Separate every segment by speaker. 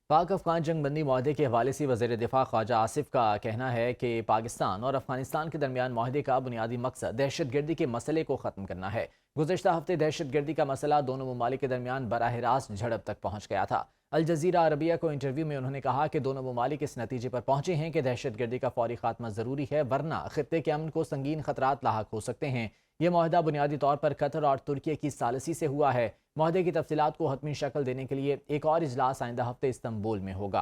Speaker 1: पाक अफगान जंग बंदी माहदे के हवाले से वज़ीर दिफा ख्वाजा आसिफ का कहना है कि पाकिस्तान और अफगानिस्तान के दरमियान माहदे का बुनियादी मकसद दहशत गर्दी के मसले को ख़त्म करना है। गुज़श्ता हफ्ते दहशत गर्दी का मसला दोनों ममालिक के दरमियान बराह रास्त झड़प तक पहुँच गया था। अल जज़ीरा अरबिया को इंटरव्यू में उन्होंने कहा कि दोनों ममालिक इस नतीजे पर पहुंचे हैं कि दहशत गर्दी का फौरी खात्मा ज़रूरी है, वरना खित्ते के अमन को संगीन खतरात लाहक हो सकते हैं। ये माहदा बुनियादी तौर पर कतर और तुर्की की सालसी से हुआ है। माहदे की तफसीलात को हतमी शक्ल देने के लिए एक और इजलास आइंदा हफ्ते इस्तंबुल में होगा।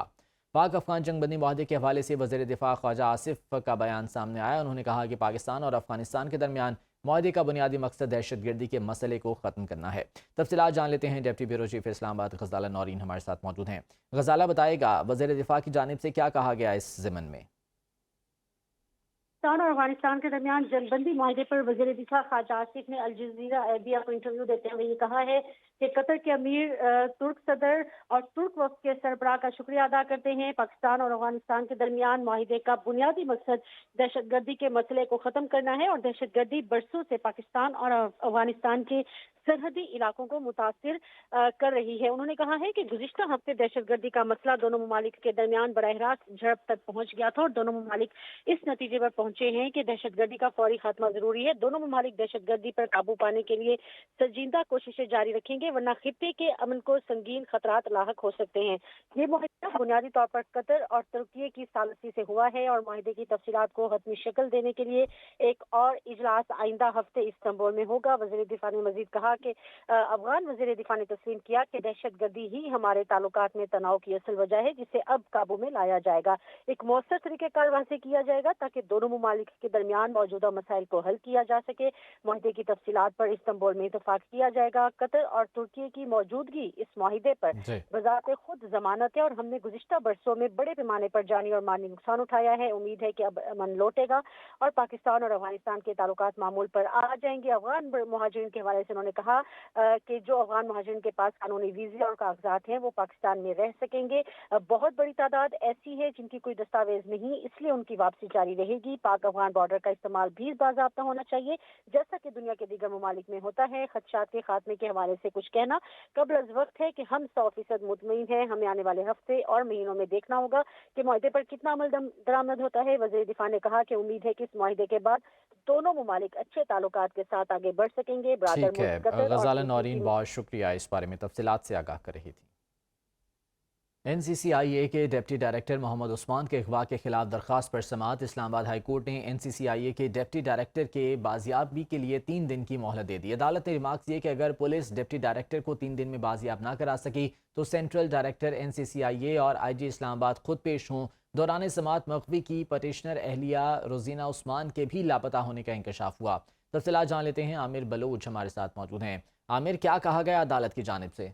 Speaker 1: पाक अफगान जंग बंदी माहदे के हवाले से वज़ीर दिफा ख्वाजा आसिफ का बयान सामने आया। उन्होंने कहा कि पाकिस्तान और अफगानिस्तान के दरमियान माहदे का बुनियादी मकसद दहशत गर्दी के मसले को ख़त्म करना है। तफसीलात जान लेते हैं। डिप्टी ब्यूरो चीफ इस्लामाबाद गजाला नौरीन हमारे साथ मौजूद हैं। गजाला, बताएगा वज़ीर दिफा की जानिब से क्या कहा गया इस ज़िमन में?
Speaker 2: पाकिस्तान और अफगानिस्तान के दरमियान जंगबंदी माहदे पर वज़ीर दिफा ख्वाजा आसिफ ने अल जज़ीरा अरबिया को इंटरव्यू देते हुए ये कहा है कि कतर के अमीर तुर्क सदर और तुर्क वफ़द के सरबराह का शुक्रिया अदा करते हैं। पाकिस्तान और अफगानिस्तान के दरमियान माहदे का बुनियादी मकसद दहशत गर्दी के मसले को ख़त्म करना है और दहशत गर्दी बरसों से पाकिस्तान और अफगानिस्तान के सरहदी इलाकों को मुतासिर कर रही है। उन्होंने कहा है कि गुज़िश्ता हफ्ते दहशत गर्दी का मसला दोनों ममालिक के दरमियान बराह रास्त झड़प तक पहुंच गया था और दोनों ममालिक इस नतीजे पर पहुंचे हैं कि दहशत गर्दी का फौरी खात्मा जरूरी है। दोनों ममालिक दहशत गर्दी पर काबू पाने के लिए संजीदा कोशिशें जारी रखेंगे, वरना खित्ते के अमन को संगीन खतरात लाहक हो सकते हैं। ये माहिदा बुनियादी तौर पर कतर और तुर्की की सालसी से हुआ है और माहिदे की तफसीलात को हतमी शक्ल देने के लिए एक और इजलास आइंदा हफ्ते इस्तांबुल में होगा। वज़ीर दिफा ने मजीद कहा कि अफगान वज़ीर दिफा ने तस्लीम किया कि दहशत गर्दी ही हमारे ताल्लुकात में तनाव की असल वजह है, जिसे अब काबू में लाया जाएगा। एक मौसर तरीक़ेकार वाज़ेह किया जाएगा ताकि दोनों ममालिक के दरमियान मौजूदा मसाइल को हल किया जा सके। माहदे की तफसीलात पर इस्तांबुल में इतफाक किया जाएगा। कतर और तुर्की की मौजूदगी इस माहिदे पर
Speaker 1: जी।
Speaker 2: बज़ाते खुद जमानत है और हमने गुज़िश्ता बरसों में बड़े पैमाने पर जानी और माली नुकसान उठाया है। उम्मीद है कि अब अमन लौटेगा और पाकिस्तान और अफगानिस्तान के ताल्लुकात मामूल पर आ जाएंगे। अफगान मुहाजिरीन के हवाले से उन्होंने कहा कि जो अफगान मुहाजिरीन के पास कानूनी वीज़े और कागजात हैं वो पाकिस्तान में रह सकेंगे। बहुत बड़ी तादाद ऐसी है जिनकी कोई दस्तावेज नहीं, इसलिए उनकी वापसी जारी रहेगी। पाक अफगान बॉर्डर का इस्तेमाल भी बाज़ाब्ता होना चाहिए, जैसा कि दुनिया के दीगर ममालिक में होता है। खदशात के खात्मे के हवाले से कुछ कहना कबल अज़ वक्त है कि हम 100% मुतमईन हैं। हमें आने वाले हफ्ते और महीनों में देखना होगा कि माहदे पर कितना अमल दरामद होता है। वज़ीर दिफा ने कहा कि उम्मीद है कि इस माहदे के बाद दोनों ममालिक अच्छे ताल्लुकात के साथ आगे बढ़ सकेंगे। बरादर
Speaker 1: ठीक है।
Speaker 2: मुल्क कतर और
Speaker 1: गजाला
Speaker 2: तुर्की
Speaker 1: नौरीन,
Speaker 2: की
Speaker 1: बहुत शुक्रिया इस बारे में तफसीलात से आगाह कर रही थी। NCCIA के डिप्टी डायरेक्टर मोहम्मद उस्मान के अगवा के खिलाफ दरख्वास्त पर समाअत। इस्लामाबाद हाई कोर्ट ने NCCIA के डिप्टी डायरेक्टर के बाजियाबी के लिए 3 दिन की मोहलत दे दी। अदालत ने रिमार्क दिए कि अगर पुलिस डिप्टी डायरेक्टर को 3 दिन में बाजियाब ना करा सकी तो सेंट्रल डायरेक्टर NCCIA और IG इस्लामाबाद खुद पेश हों। दौरान समाअत मकवी की पटिशनर अहलिया रोजीना उस्मान के भी लापता होने का इंकशाफ हुआ। तफसीलात जान लेते हैं। आमिर बलोच हमारे साथ मौजूद हैं। आमिर, क्या कहा गया अदालत की जानिब से?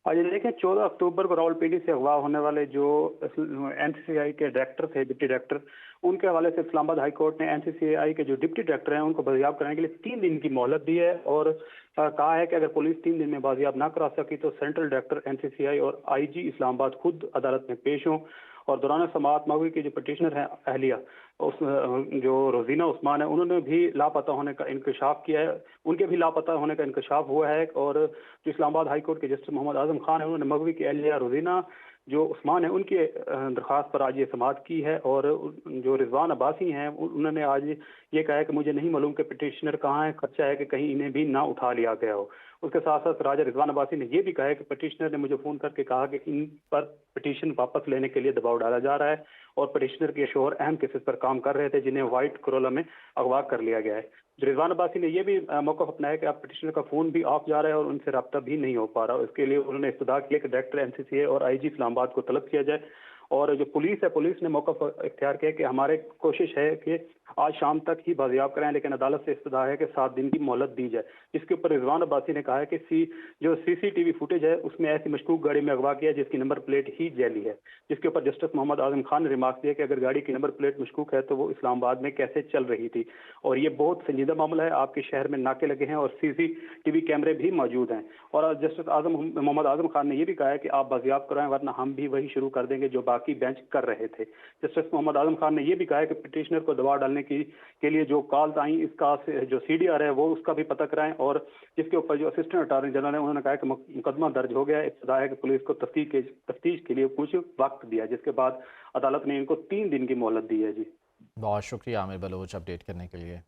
Speaker 3: आज देखिए 14 अक्टूबर को रावलपिंडी से अगवा होने वाले जो NCCI के डायरेक्टर थे, डिप्टी डायरेक्टर, उनके हवाले से इस्लामाबाद हाई कोर्ट ने NCCI के जो डिप्टी डायरेक्टर हैं उनको बाजियाब कराने के लिए 3 दिन की मोहलत दी है और कहा है कि अगर पुलिस 3 दिन में बाजियाब ना करा सकी तो सेंट्रल डायरेक्टर NCCI और IG इस्लामाबाद खुद अदालत में पेश हों। और दौरान समाअत मकवी के जो पटिशनर हैं अहलिया उस जो रोजीना उस्मान है, उन्होंने भी लापता होने का इंकशाफ किया है, उनके भी लापता होने का इंकशाफ हुआ है। और जो इस्लामाबाद हाई कोर्ट के जस्टिस मोहम्मद आजम खान है, उन्होंने मकवी की अहलिया रोजीना जो उस्मान है उनकी दरख्वास्त पर आज ये समाअत की है। और जो रिजवान अब्बासी हैं उन्होंने आज ये कहा है कि मुझे नहीं मालूम कि पटिशनर कहाँ है, खदशा है कि कहीं इन्हें भी ना उठा लिया गया हो। उसके साथ साथ राजा रिजवान अब्बासी ने यह भी कहा है कि पटिशनर ने मुझे फोन करके कहा कि इन पर पिटीशन वापस लेने के लिए दबाव डाला जा रहा है और पटिशनर के शोहर अहम केसेस पर काम कर रहे थे जिन्हें व्हाइट करोला में अगवा कर लिया गया है। रिजवान अब्बासी ने यह भी मौका अपनाया कि अब पटिशनर का फोन भी ऑफ जा रहा है और उनसे रब्ता भी नहीं हो पा रहा। इसके लिए उन्होंने इस्तदा किया कि डायरेक्टर NCCA और IG इस्लामाबाद को तलब किया जाए। और जो पुलिस है, पुलिस ने मौका इख्तियार किया कि हमारे कोशिश है कि आज शाम तक ही बाजियाब कराएं, लेकिन अदालत से इस्तदा है कि 7 दिन की मोहलत दी जाए। जिसके ऊपर रिजवान अब्बासी ने कहा है कि जो CCTV फुटेज है उसमें ऐसी मशकूक गाड़ी में अगवा किया जिसकी नंबर प्लेट ही जैली है। जिसके ऊपर जस्टिस मोहम्मद आजम खान ने रिमार्क दिया कि अगर गाड़ी की नंबर प्लेट मशकूक है तो वो इस्लामाबाद में कैसे चल रही थी। और ये बहुत संजीदा मामला है, आपके शहर में नाके लगे हैं और CCTV कैमरे भी मौजूद हैं। और जस्टिस मोहम्मद आजम खान ने यह भी कहा है कि आप बाजियाब कराएं, वरना हम भी वही शुरू कर देंगे जो बाकी बेंच कर रहे थे। जस्टिस मोहम्मद आजम खान ने यह भी कहा है कि पिटिशनर को दबाव डालने निकालने की के लिए जो कॉल्स आई, इसका जो CDR है वो उसका भी पता कराएं, और जिसके ऊपर जो असिस्टेंट अटॉर्नी जनरल है उन्होंने कहा कि मुकदमा दर्ज हो गया है। इब्तदा है कि पुलिस को तफ्तीश के लिए कुछ वक्त दिया, जिसके बाद अदालत ने इनको 3 दिन की मोहलत दी है। जी
Speaker 1: बहुत शुक्रिया आमिर बलोच अपडेट करने के लिए।